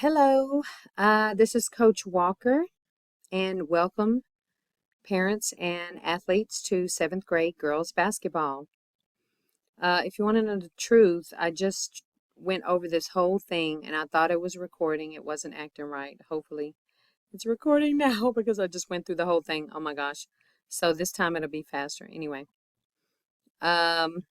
Hello, this is Coach Walker, and welcome parents and athletes to seventh grade girls basketball. If you want to know the truth, I just went over this whole thing and I thought it was recording. It wasn't acting right. Hopefully, it's recording now because I just went through the whole thing. Oh my gosh. So this time it'll be faster. Anyway, um,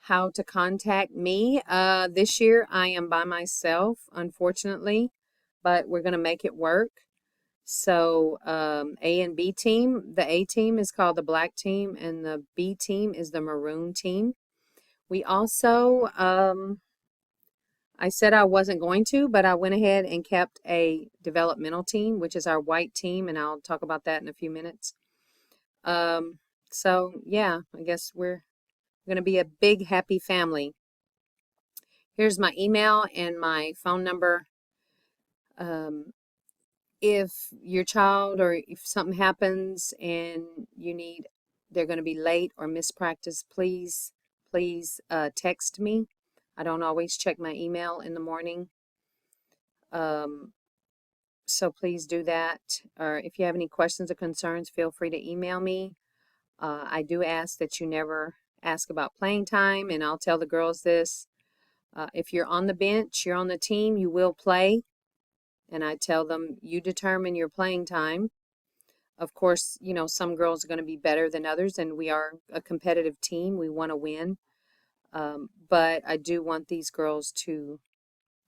how to contact me. This year I am by myself, unfortunately, but we're going to make it work. So A and B team, the A team is called the black team and the B team is the maroon team. We also, I said I wasn't going to, but I went ahead and kept a developmental team, which is our white team, and I'll talk about that in a few minutes. Um, so yeah, I guess we're going to be a big happy family. Here's my email and my phone number. Um, if your child or if something happens and they're going to be late or miss practice, please text me. I don't always check my email in the morning. Um, so please do that. Or if you have any questions or concerns, feel free to email me. I do ask that you never ask about playing time, and I'll tell the girls this. If you're on the bench, you're on the team, you will play. And I tell them, you determine your playing time. Of course, some girls are going to be better than others, and we are a competitive team. We want to win. But I do want these girls to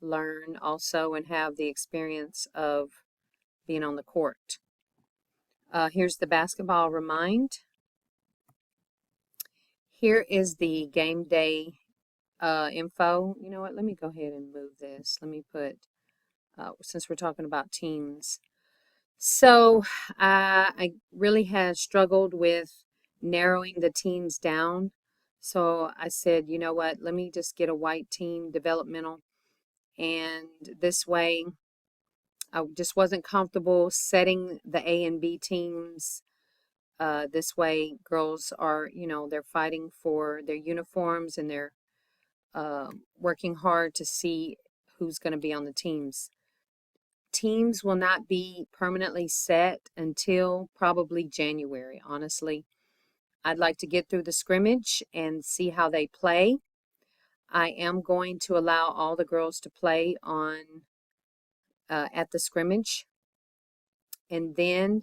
learn also and have the experience of being on the court. Here's the basketball remind. Here is the game day info. You know what? Let me go ahead and move this. Let me put, since we're talking about teams. So I really had struggled with narrowing the teams down. So I said, you know what, let me just get a white team developmental. And this way, I just wasn't comfortable setting the A and B teams. This way, girls are, they're fighting for their uniforms and they're working hard to see who's going to be on the teams. Teams will not be permanently set until probably January, honestly. I'd like to get through the scrimmage and see how they play. I am going to allow all the girls to play on at the scrimmage, and then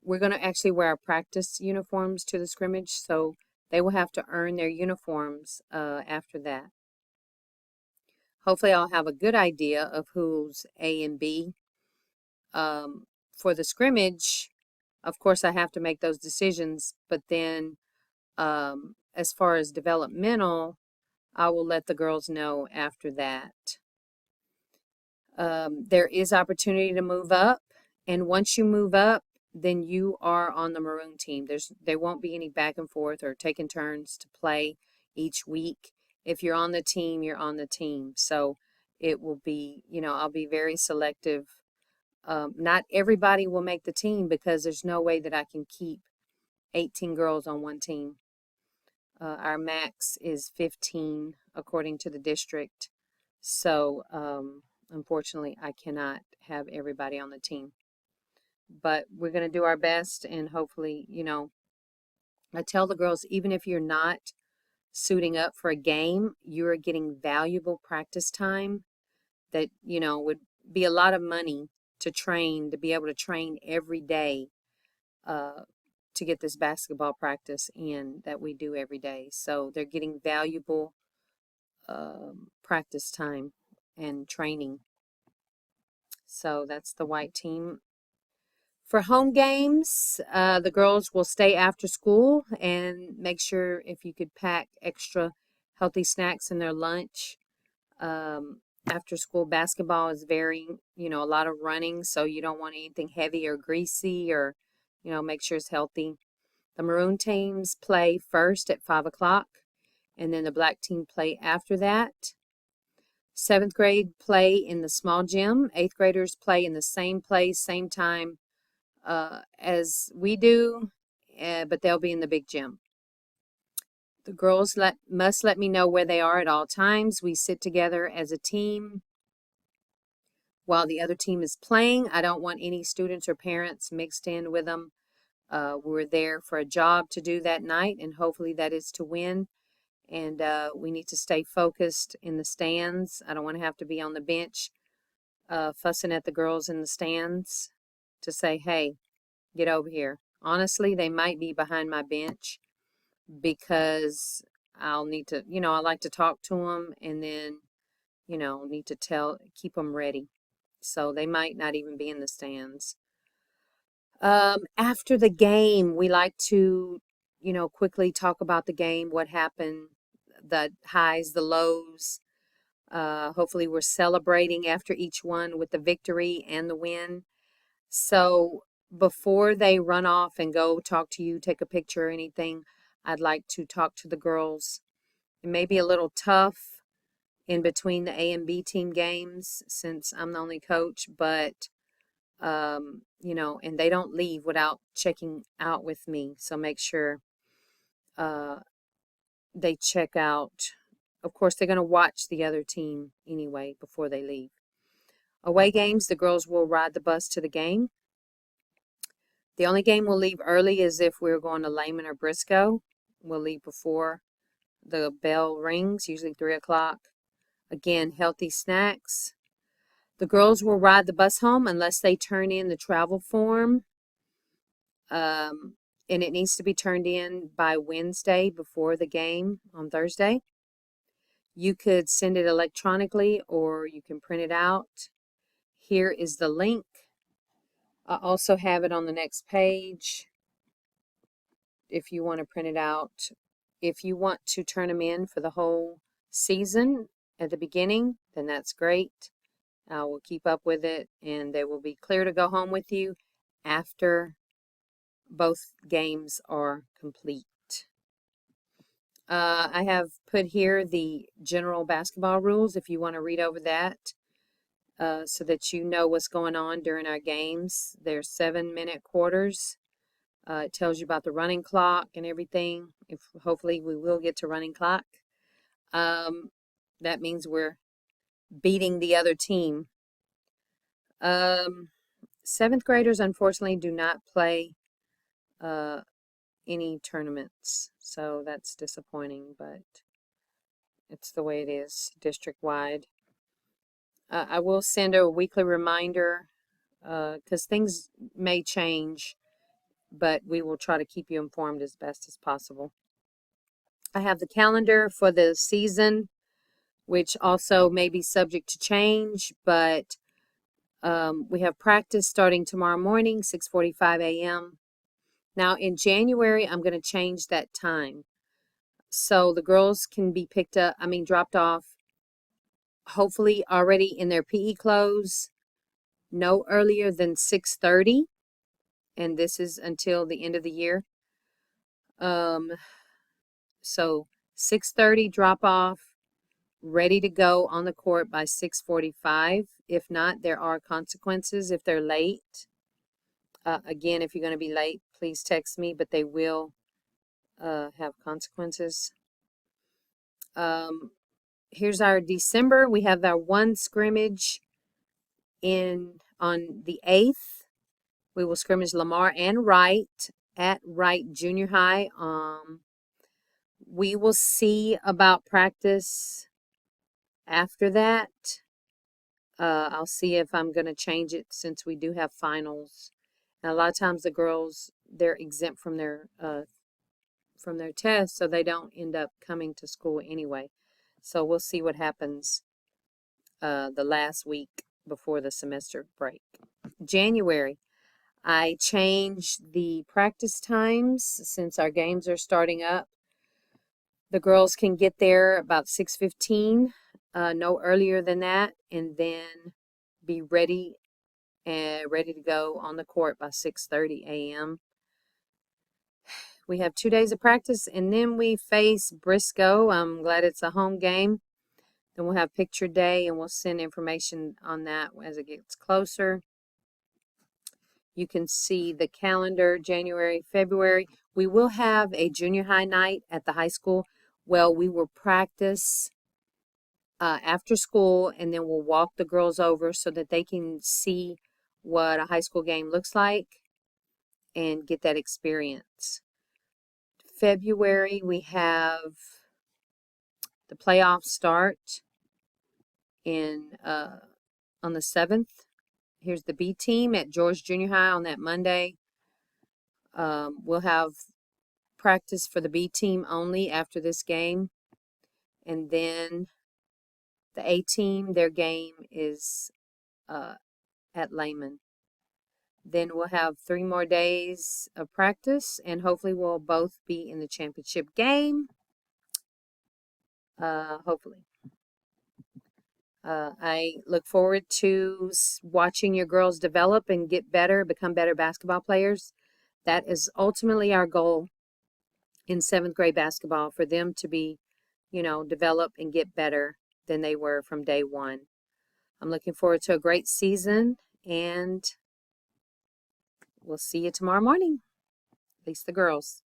we're going to actually wear our practice uniforms to the scrimmage, so they will have to earn their uniforms after that. Hopefully, I'll have a good idea of who's A and B. For the scrimmage, of course, I have to make those decisions, but then as far as developmental, I will let the girls know after that. There is opportunity to move up, and once you move up, then you are on the maroon team. There won't be any back and forth or taking turns to play each week. If you're on the team, you're on the team. So it will be, I'll be very selective. Not everybody will make the team because there's no way that I can keep 18 girls on one team. Our max is 15 according to the district. So unfortunately, I cannot have everybody on the team. But we're going to do our best, and hopefully, I tell the girls, even if you're not suiting up for a game, you're getting valuable practice time that, would be a lot of money to train, to be able to train every day to get this basketball practice in that we do every day. So they're getting valuable practice time and training. So that's the white team. For home games, the girls will stay after school and make sure if you could pack extra healthy snacks in their lunch. After school basketball is very, a lot of running, so you don't want anything heavy or greasy or, make sure it's healthy. The maroon teams play first at 5 o'clock, and then the black team play after that. Seventh grade play in the small gym. Eighth graders play in the same place, same time as we do, but they'll be in the big gym. The girls must let me know where they are at all times. We sit together as a team while the other team is playing. I don't want any students or parents mixed in with them. We're there for a job to do that night, and hopefully that is to win. And we need to stay focused in the stands. I don't want to have to be on the bench fussing at the girls in the stands to say, hey, get over here. Honestly, they might be behind my bench because I'll need to, I like to talk to them and then, need to keep them ready. So they might not even be in the stands. After the game, we like to, quickly talk about the game, what happened, the highs, the lows. Hopefully we're celebrating after each one with the victory and the win. So before they run off and go talk to you, take a picture or anything, I'd like to talk to the girls. It may be a little tough in between the A and B team games since I'm the only coach, but and they don't leave without checking out with me. So make sure they check out. Of course, they're going to watch the other team anyway before they leave. Away games, the girls will ride the bus to the game. The only game we'll leave early is if we're going to Lehman or Briscoe. We'll leave before the bell rings, usually 3 o'clock. Again, healthy snacks. The girls will ride the bus home unless they turn in the travel form. And it needs to be turned in by Wednesday before the game on Thursday. You could send it electronically or you can print it out. Here is the link. I also have it on the next page if you want to print it out. If you want to turn them in for the whole season at the beginning, then that's great. I will keep up with it and they will be clear to go home with you after both games are complete. I have put here the general basketball rules if you want to read over that so that you know what's going on during our games. They're 7-minute quarters. It tells you about the running clock and everything. Hopefully we will get to running clock. That means we're beating the other team. 7th graders unfortunately do not play any tournaments, so that's disappointing, but it's the way it is district-wide. I will send a weekly reminder because things may change, but we will try to keep you informed as best as possible. I have the calendar for the season, which also may be subject to change, but we have practice starting tomorrow morning, 6:45 a.m. Now in January, I'm going to change that time. So the girls can be dropped off, hopefully already in their PE clothes, no earlier than 6:30. And this is until the end of the year. So 6:30 drop off, ready to go on the court by 6:45. If not, there are consequences if they're late. Again, if you're going to be late, please text me, but they will have consequences. Here's our December. We have our one scrimmage on the 8th. We will scrimmage Lamar and Wright at Wright Junior High. We will see about practice after that. I'll see if I'm going to change it since we do have finals. And a lot of times the girls, they're exempt from their tests, so they don't end up coming to school anyway. So we'll see what happens the last week before the semester break. January, I changed the practice times since our games are starting up. The girls can get there about 6:15, no earlier than that, and then be ready to go on the court by 6:30 a.m. We have 2 days of practice, and then we face Briscoe. I'm glad it's a home game. Then we'll have picture day, and we'll send information on that as it gets closer. You can see the calendar, January, February. We will have a junior high night at the high school. Well, we will practice after school, and then we'll walk the girls over so that they can see what a high school game looks like and get that experience. February, we have the playoffs start in on the 7th. Here's the B team at George Junior High on that Monday. We'll have practice for the B team only after this game. And then the A team, their game is at Lehman. Then we'll have 3 more days of practice, and hopefully we'll both be in the championship game. Hopefully. I look forward to watching your girls develop and get better, become better basketball players. That is ultimately our goal in 7th grade basketball, for them to be, develop and get better than they were from day one. I'm looking forward to a great season, and we'll see you tomorrow morning, at least the girls.